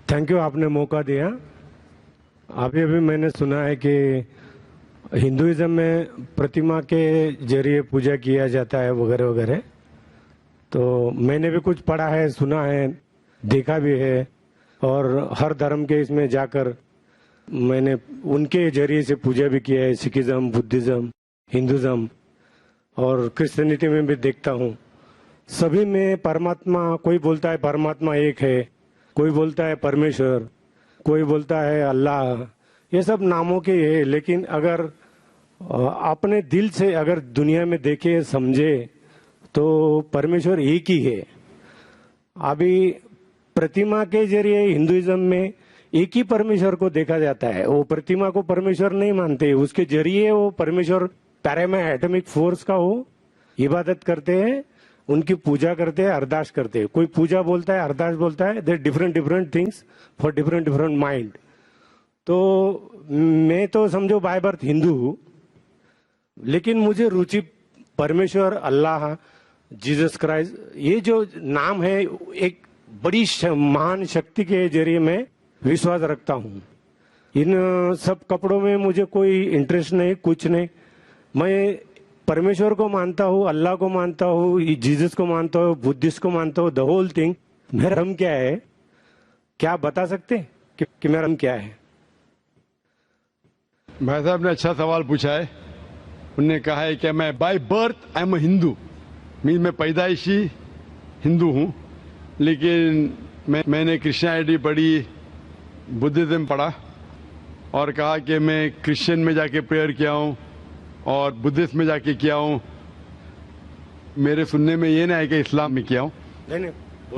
Thank you, आपने मौका दिया। अभी अभी मैंने सुना है कि हिंदुइज्म में प्रतिमा के जरिए पूजा किया जाता है वगैरह वगैरह। तो मैंने भी कुछ पढ़ा है, सुना है, देखा भी है, और हर धर्म के इसमें जाकर मैंने उनके जरिए से पूजा भी किया है। सिखिज्म, बुद्धिज्म, हिंदुज्म और क्रिश्चियनिटी में भी देखता हूँ। सभी में परमात्मा, कोई बोलता है परमात्मा एक है, कोई बोलता है परमेश्वर, कोई बोलता है अल्लाह, ये सब नामों के है। लेकिन अगर अपने दिल से अगर दुनिया में देखे समझे तो परमेश्वर एक ही है। अभी प्रतिमा के जरिए हिंदुइज्म में एक ही परमेश्वर को देखा जाता है। वो प्रतिमा को परमेश्वर नहीं मानते, उसके जरिए वो परमेश्वर पैरामा एटॉमिक फोर्स का वो इबादत करते हैं, उनकी पूजा करते हैं, अरदास करते हैं। कोई पूजा बोलता है, अरदास बोलता है, there different things for different mind. तो मैं तो समझो बाय बर्थ हिंदू हूँ, लेकिन मुझे रुचि परमेश्वर, अल्लाह, जीसस क्राइस्ट, ये जो नाम है, एक बड़ी महान शक्ति के जरिए मैं विश्वास रखता हूँ। इन सब कपड़ों में मुझे कोई इंटरेस्ट नहीं, कुछ नहीं। मैं परमेश्वर को मानता हूँ, अल्लाह को मानता हूँ, जीसस को मानता हूँ, बुद्धिस्ट को मानता हूँ, द होल थिंग। मेरा धर्म क्या है, क्या आप बता सकते हैं कि मेरा धर्म क्या है? भाई साहब ने अच्छा सवाल पूछा है। उन्होंने कहा है कि मैं by birth I am Hindu, mean मैं पैदाइशी हिंदू हूँ, लेकिन मैंने क्रिश्चियनिटी पढ़ी, बुद्धिज्म पढ़ा, और कहा कि मैं क्रिश्चियन में जाके प्रेयर किया हूँ और बुद्धिस्ट में जाके किया हूँ। मेरे सुनने में ये ना है कि इस्लाम में किया हूँ। नहीं,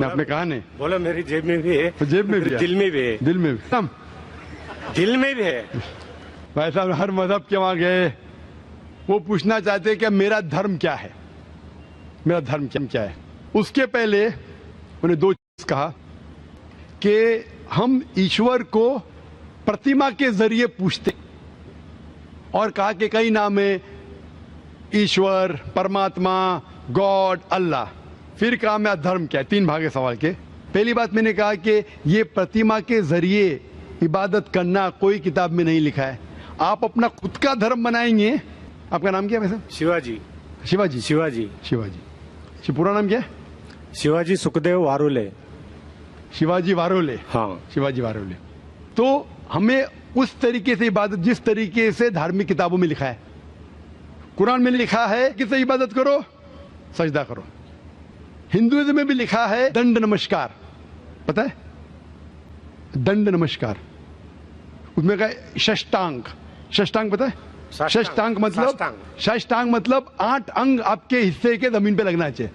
आपने कहा नहीं, बोला मेरी जेब में भी है, जेब में भी है, दिल में भी है, दिल में भी, दिल में भी है। भाई साहब हर मजहब के वहां गए, वो पूछना चाहते हैं कि मेरा धर्म क्या है, मेरा धर्म क्या है। उसके पहले उन्हें दो चीज कहा कि हम ईश्वर को प्रतिमा के जरिए पूछते, और कहा कि कई नाम है, ईश्वर, परमात्मा, गॉड, अल्लाह। फिर कहा मेरा धर्म क्या है। तीन भाग है सवाल के। पहली बात मैंने कहा कि ये प्रतिमा के जरिए इबादत करना कोई किताब में नहीं लिखा है। आप अपना खुद का धर्म बनाएंगे। आपका नाम क्या है वैसे? शिवाजी। शिवाजी, शिवाजी, शिवाजी। पूरा नाम क्या है? शिवाजी सुखदेव वारोले। शिवाजी वारोले। हाँ, शिवाजी वारोले। तो हमें उस तरीके से इबादत, जिस तरीके से धार्मिक किताबों में लिखा है, कुरान में लिखा है कि से इबादत करो, सजदा करो। हिंदुइज्म में भी लिखा है दंड नमस्कार, पता है? दंड नमस्कार। उसमें कहा षष्टांग। षष्टांग पता है? षष्टांग मतलब 8 अंग आपके हिस्से के जमीन पे लगना चाहिए।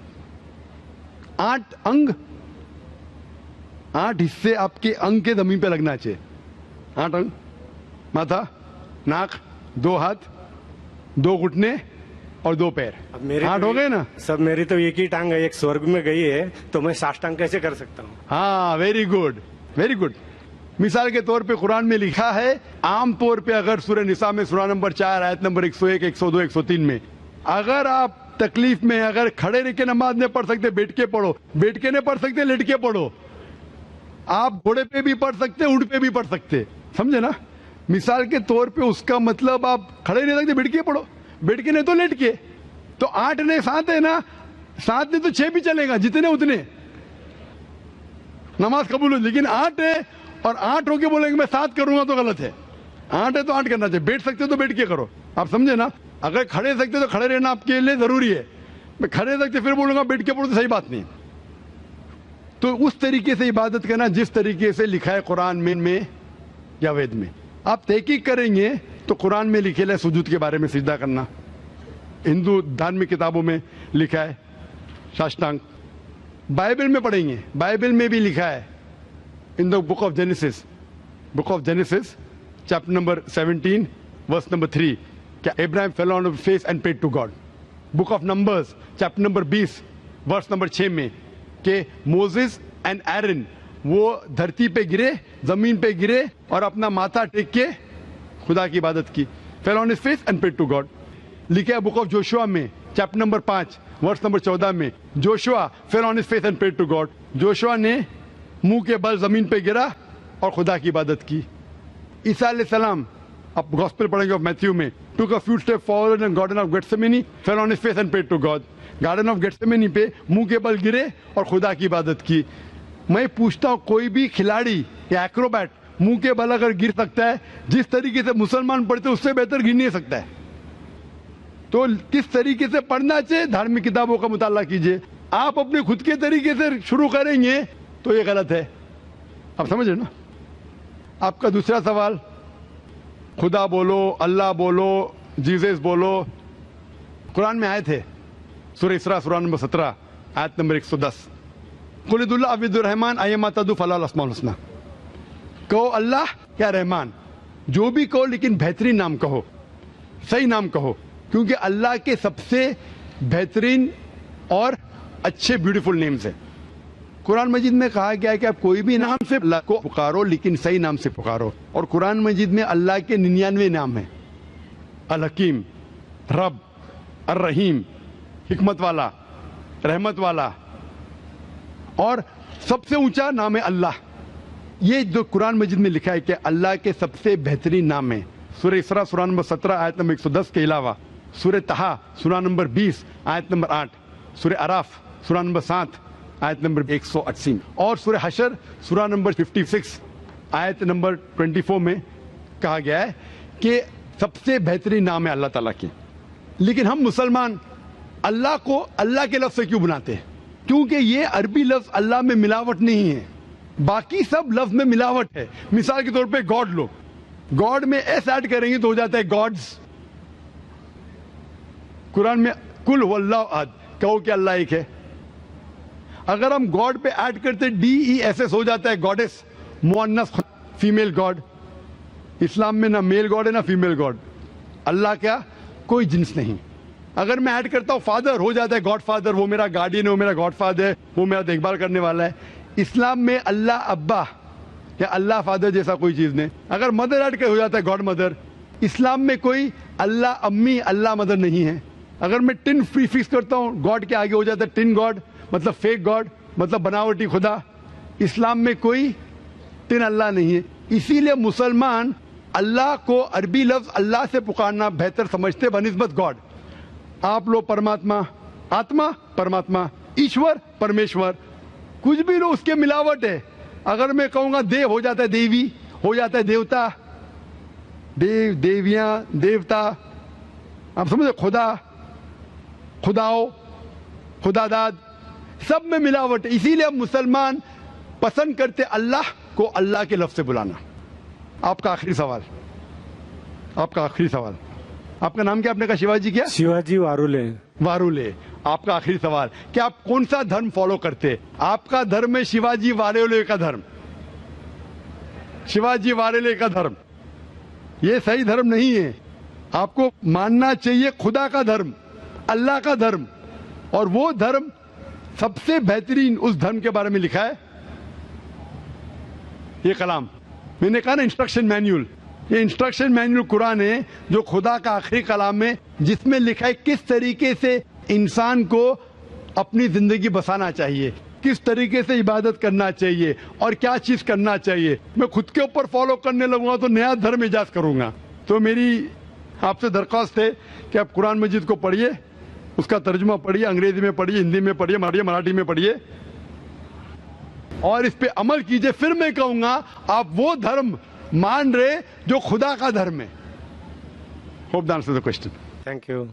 8 अंग, 8 हिस्से आपके अंग के जमीन पे लगना चाहिए। 8 अंग, माथा, नाक, 2 हाथ, 2 घुटने और 2 पैर। 8 हो गए ना? सब मेरी तो एक ही टांग है, एक स्वर्ग में गई है, तो मैं साष्टांग कैसे कर सकता हूँ? हाँ, वेरी गुड, वेरी गुड। मिसाल के तौर पे कुरान में लिखा है, आम तौर पे अगर सूरह निसा में सूरा नंबर 4 आयत नंबर 101, 102, 103 में, अगर आप तकलीफ में, अगर खड़े रह के नमाज नहीं पढ़ सकते, बैठ के पढ़ो। बैठ के नहीं पढ़ सकते, लेट के पढ़ो। आप घोड़े पे भी पढ़ सकते, ऊंट पे भी पढ़ सकते, समझे ना? मिसाल के तौर पे उसका मतलब आप खड़े नहीं सकते, बैठ के पढ़ो, बैठ के नहीं तो लेट के। तो 8 ने 7 है ना, 7 ने तो 6 भी चलेगा, जितने उतने नमाज कबूल हो। लेकिन 8 है और 8 होके बोलेंगे मैं 7 करूंगा तो गलत है। 8 है तो 8 करना चाहिए। बैठ सकते तो बैठ के करो, आप समझे ना? अगर खड़े सकते तो खड़े रहना आपके लिए जरूरी है। मैं खड़े सकते फिर बोलूंगा बैठ के पढ़ो तो सही बात नहीं। तो उस तरीके से इबादत करना जिस तरीके से लिखा है कुरान में या वेद में। आप तहकीक करेंगे तो कुरान में लिखे है सुजूद के बारे में, सिजदा करना। हिंदू धार्मिक किताबों में लिखा है साष्टांग। बाइबल में पढ़ेंगे, बाइबल में भी लिखा है in the book of Genesis chapter number 17 verse number 3 क्या Abraham fell on his face and prayed to God. Book of Numbers chapter number 20 verse number 6 में कि मोसेस एंड एरन वो धरती पे गिरे, जमीन पे गिरे और अपना माथा टेक के खुदा की इबादत की। fell on his face and prayed to God. लिखा है बुक ऑफ जोशुआ में चैप्टर नंबर 5 वर्स नंबर 14 में, Joshua fell on his face and prayed to God. Joshua ने मुंह के बल जमीन पे गिरा اور خدا کی عبادت کی. عیسیٰ علیہ السلام, آپ گاسپل پڑھیں گے آف میتھیو میں, took a few steps forward in garden of Gethsemane, fell on his face and prayed to God. Garden of Gethsemane پہ منہ کے بل گرے اور خدا کی عبادت کی. میں پوچھتا ہوں, کوئی بھی کھلاڑی یا ایکروبیٹ منہ کے بل اگر گر سکتا ہے, جس طریقے سے مسلمان پڑھتے اس سے بہتر گر نہیں سکتا ہے. تو کس طریقے سے پڑھنا چاہیے, دھارمک کتابوں کا مطالعہ کیجیے. آپ اپنے خود کے طریقے سے شروع کریں گے تو یہ غلط ہے. آپ سمجھ رہے نا. آپ کا دوسرا سوال, خدا بولو, اللہ بولو, جیزس بولو. قرآن میں آئے تھے, سورہ اسراء سورہ نمبر 17 آیت نمبر 110, قل ادعوا اللہ او ادعوا الرحمن ایما تدعوا فلہ الاسماء الحسنی. کہو اللہ یا رحمان, جو بھی کہو, لیکن بہترین نام کہو, صحیح نام کہو, کیونکہ اللہ کے سب سے بہترین اور اچھے بیوٹیفل نیمز ہیں. قرآن مجید میں کہا گیا ہے کہ آپ کوئی بھی نام سے اللہ کو پکارو, لیکن صحیح نام سے پکارو. اور قرآن مجید میں اللہ کے 99 نام ہیں. الحکیم, رب, الرحیم, حکمت والا, رحمت والا, اور سب سے اونچا نام ہے اللہ. یہ جو قرآن مجید میں لکھا ہے کہ اللہ کے سب سے بہترین نام ہے. سورہ اسراء سورہ نمبر 17 آیت نمبر 110 کے علاوہ سورہ طہ سورہ نمبر 20 آیت نمبر 8, سورہ اعراف سورہ نمبر 7 آیت نمبر 180, اور سورہ حشر سورہ نمبر 56 آیت نمبر 24 میں کہا گیا ہے کہ سب سے بہترین نام ہے اللہ تعالیٰ کے. لیکن ہم مسلمان اللہ کو اللہ کے لفظ سے کیوں بناتے ہیں؟ کیونکہ یہ عربی لفظ اللہ میں ملاوٹ نہیں ہے, باقی سب لفظ میں ملاوٹ ہے. مثال کے طور پہ گاڈ لو, گاڈ میں ایس ایڈ کریں گے تو ہو جاتا ہے گاڈز. قرآن میں کل هو اللہ احد, کہو کہ اللہ ایک ہے. اگر ہم گاڈ پہ ایڈ کرتے DESS ہو جاتا ہے گاڈس, مؤنث فیمیل گاڈ. اسلام میں نہ میل گاڈ ہے نہ فیمیل گاڈ. اللہ کیا کوئی جنس نہیں. اگر میں ایڈ کرتا ہوں فادر ہو جاتا ہے گاڈ فادر, وہ میرا گارڈین ہے, وہ میرا گاڈ فادر ہے, وہ میرا دیکھ بھال کرنے والا ہے. اسلام میں اللہ ابا یا اللہ فادر جیسا کوئی چیز نہیں. اگر مدر ایڈ کر ہو جاتا ہے گاڈ مدر. اسلام میں کوئی اللہ امی اللہ مدر نہیں ہے. اگر میں ٹن فکس کرتا ہوں گاڈ کے آگے ہو جاتا ہے ٹن گاڈ, مطلب فیک گاڈ, مطلب بناوٹی خدا. اسلام میں کوئی ٹن اللہ نہیں ہے. اسی لیے مسلمان اللہ کو عربی لفظ اللہ سے پکارنا بہتر سمجھتے بنسبت گاڈ. آپ لوگ پرماتما, آتما پرماتما, ایشور پرمیشور, کچھ بھی لو اس کے ملاوٹ ہے. اگر میں کہوں گا دیو ہو جاتا ہے دیوی, ہو جاتا ہے دیوتا, دیو دیویاں دیوتا. آپ سمجھے, خدا خداؤ خدا داد, سب میں ملاوٹ ہے. اسی لیے مسلمان پسند کرتے اللہ کو اللہ کے لفظ سے بلانا. آپ کا آخری سوال, آپ کا آخری سوال, آپ کا نام کیا؟ آپ نے کہا شیواجی, کیا शिवाजी वारुले. वारुले. آپ کا آخری سوال کہ آپ کون سا دھرم فالو کرتے؟ آپ کا دھرم ہے شیواجی واریولے کا دھرم. شیواجی واریولے کا دھرم یہ صحیح دھرم نہیں ہے. آپ کو ماننا چاہیے خدا کا دھرم, اللہ کا دھرم. اور وہ دھرم سب سے بہترین, اس دھرم کے بارے میں لکھا ہے یہ کلام. میں نے کہا نا انسٹرکشن مینیول, یہ انسٹرکشن مینیول قرآن ہے جو خدا کا آخری کلام ہے, جس میں لکھا ہے کس طریقے سے انسان کو اپنی زندگی بسانا چاہیے, کس طریقے سے عبادت کرنا چاہیے, اور کیا چیز کرنا چاہیے. میں خود کے اوپر فالو کرنے لگوں گا تو نیا دھرم ایجاد کروں گا. تو میری آپ سے درخواست ہے کہ آپ قرآن مجید کو پڑھیے, اس کا ترجمہ پڑھیے, انگریزی میں پڑھیے, ہندی میں پڑھیے, مراٹھی میں پڑھیے, اور اس پہ عمل کیجئے. پھر میں کہوں گا آپ وہ دھرم مان رہے جو خدا کا دھرم ہے. Hope the answer the question. Thank you.